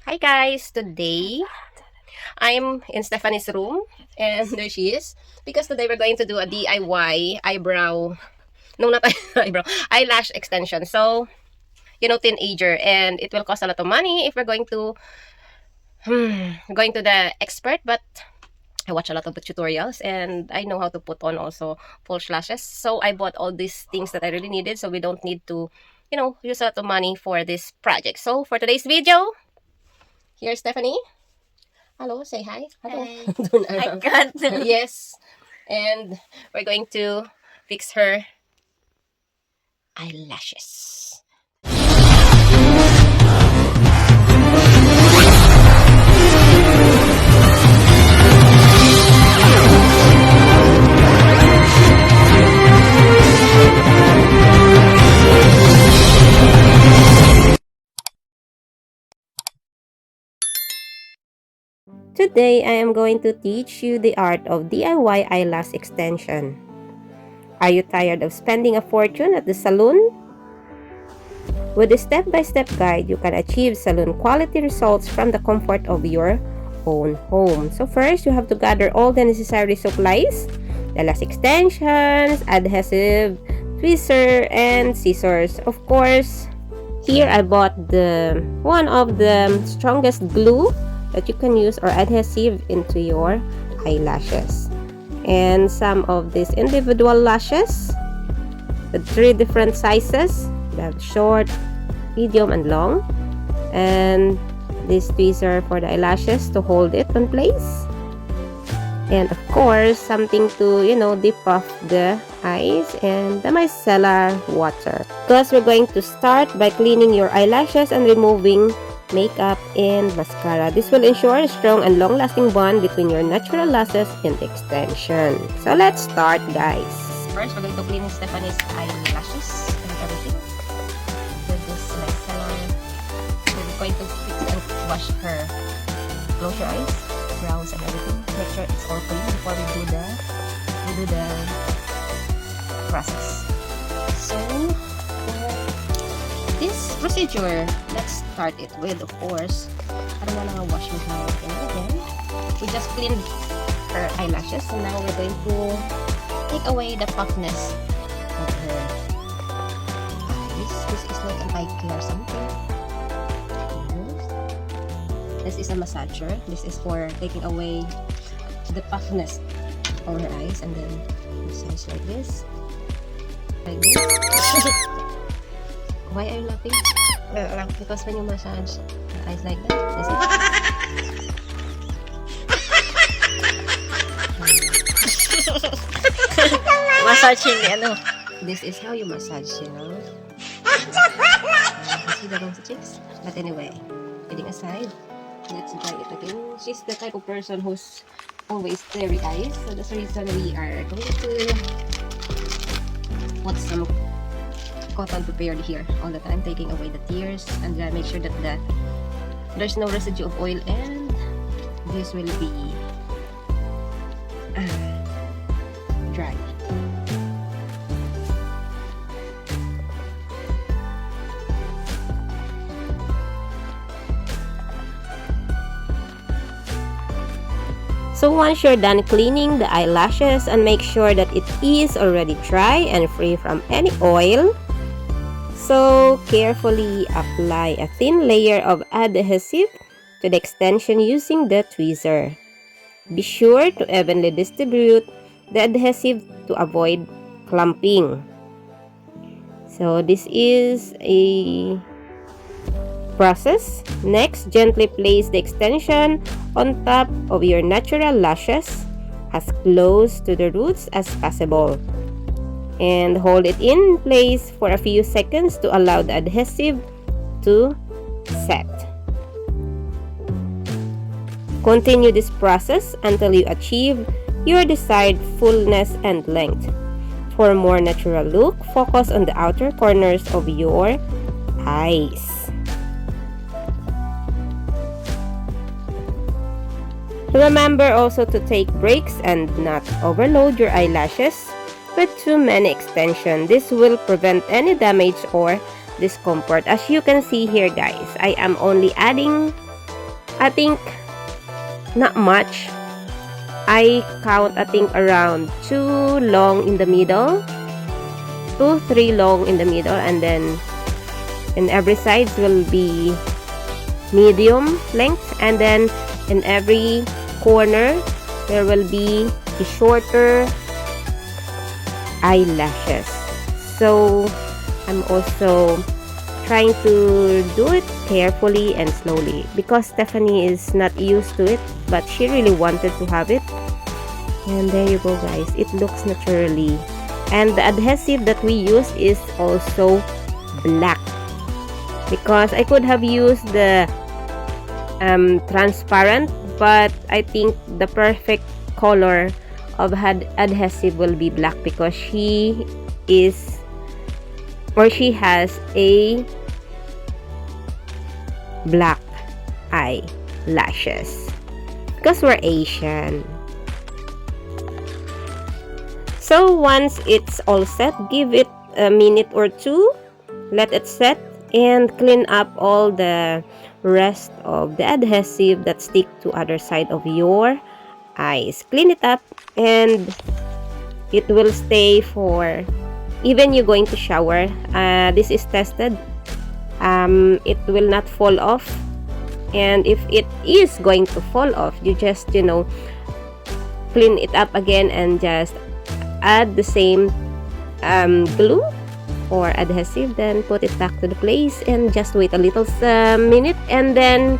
Hi guys! Today, I'm in Stephanie's room and there she is. Because today we're going to do a DIY eyebrow, no not eyebrow, eyelash extension. So, teenager, and it will cost a lot of money if we're going to the expert, but I watch a lot of the tutorials and I know how to put on also false lashes. So I bought all these things that I really needed so we don't need to, use a lot of money for this project. So for today's video, here's Stephanie. Hello, say hi. Hello. Hi. I can't. Yes. And we're going to fix her eyelashes. Today, I am going to teach you the art of DIY eyelash extension. Are you tired of spending a fortune at the salon? With a step-by-step guide, you can achieve salon quality results from the comfort of your own home. So first, you have to gather all the necessary supplies, eyelash extensions, adhesive, tweezer, and scissors. Of course, here I bought one of the strongest glue that you can use or adhesive into your eyelashes. And some of these individual lashes with 3 different sizes. We have short, medium, and long. And this tweezer for the eyelashes to hold it in place. And of course, something to, dip off the eyes, and the micellar water. Because we're going to start by cleaning your eyelashes and removing makeup and mascara. This will ensure a strong and long-lasting bond between your natural lashes and extension. So let's start, guys. First, we're going to clean Stephanie's eyelashes and everything with this micellar. We're going to fix and wash her. Close your eyes, brows, and everything. Make sure it's all clean before we do the process. So this procedure, let's start it with, of course, I don't want to wash my hair again. We just cleaned her eyelashes, and now we're going to take away the puffiness of her eyes. This is not an eye care or something. This is a massager. This is for taking away the puffiness of her eyes, and then massage like this. Like this. Why are you laughing? Because when you massage the eyes like that, Massaging this is how you massage, see the rosy cheeks? But anyway, kidding aside, let's try it again. She's the type of person who's always teary eyes, so that's the reason we are going to put some cotton prepared here all the time, taking away the tears, and make sure that there's no residue of oil, and this will be dry. So once you're done cleaning the eyelashes, and make sure that it is already dry and free from any oil, so carefully apply a thin layer of adhesive to the extension using the tweezer. Be sure to evenly distribute the adhesive to avoid clumping. So this is a process. Next, gently place the extension on top of your natural lashes as close to the roots as possible, and hold it in place for a few seconds to allow the adhesive to set. Continue this process until you achieve your desired fullness and length. For a more natural look, focus on the outer corners of your eyes. Remember also to take breaks and not overload your eyelashes with too many extensions. This will prevent any damage or discomfort. As you can see here, guys, I am only adding I think not much. I count, I think, around 2 long in the middle, 2, 3 long in the middle, and then in every sides will be medium length, and then in every corner there will be a shorter eyelashes. So I'm also trying to do it carefully and slowly because Stephanie is not used to it, but she really wanted to have it. And there you go, guys, it looks naturally. And the adhesive that we use is also black, because I could have used the transparent, but I think the perfect color of adhesive will be black because she has a black eyelashes because we're Asian. So once it's all set, give it a minute or two, let it set, and clean up all the rest of the adhesive that stick to other side of your eyes. Clean it up and it will stay for even you're going to shower. This is tested. It will not fall off, and if it is going to fall off, you just clean it up again and just add the same glue or adhesive, then put it back to the place and just wait a little minute, and then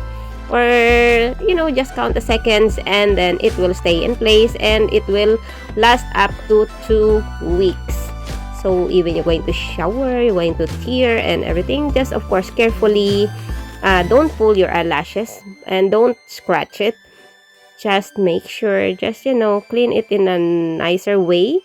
just count the seconds, and then it will stay in place and it will last up to 2 weeks. So even you're going to shower, you're going to tear and everything, just of course carefully, don't pull your eyelashes and don't scratch it. Just make sure, just clean it in a nicer way,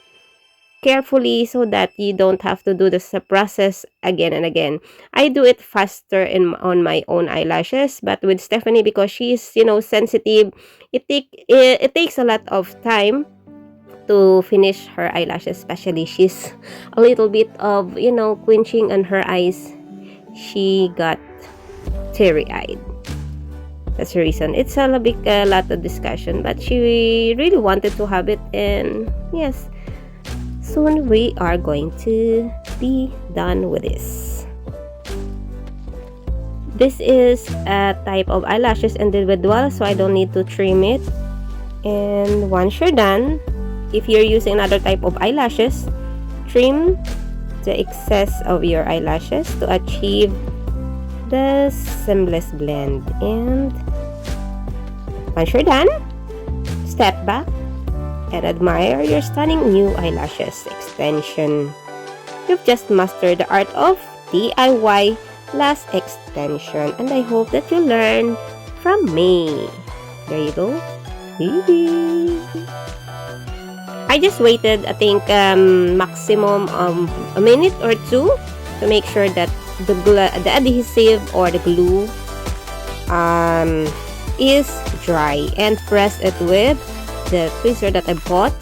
carefully, so that you don't have to do this process again and again. I do it faster on my own eyelashes, but with Stephanie, because she's sensitive, it takes a lot of time to finish her eyelashes, especially she's a little bit of quenching on her eyes. She got teary-eyed. That's the reason. It's a lot of discussion, but she really wanted to have it, and yes, soon we are going to be done with this. This is a type of eyelashes individual, so I don't need to trim it. And once you're done, if you're using another type of eyelashes, trim the excess of your eyelashes to achieve the seamless blend. And once you're done, step back and admire your stunning new eyelashes extension. You've just mastered the art of DIY lash extension, and I hope that you learn from me. There you go. I just waited, I think, maximum a minute or two to make sure that the adhesive or the glue is dry, and press it with the tweezer that I bought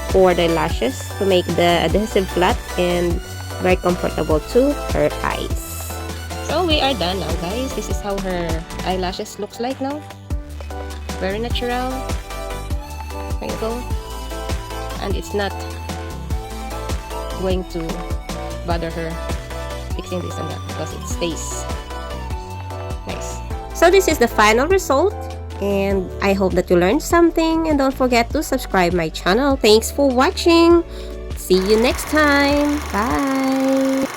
for the lashes to make the adhesive flat and very comfortable to her eyes. So we are done now, guys. This is how her eyelashes looks like now. Very natural. There you go. And it's not going to bother her fixing this and that because it stays nice. So this is the final result, and I hope that you learned something, and don't forget to subscribe my channel. Thanks for watching. See you next time. Bye.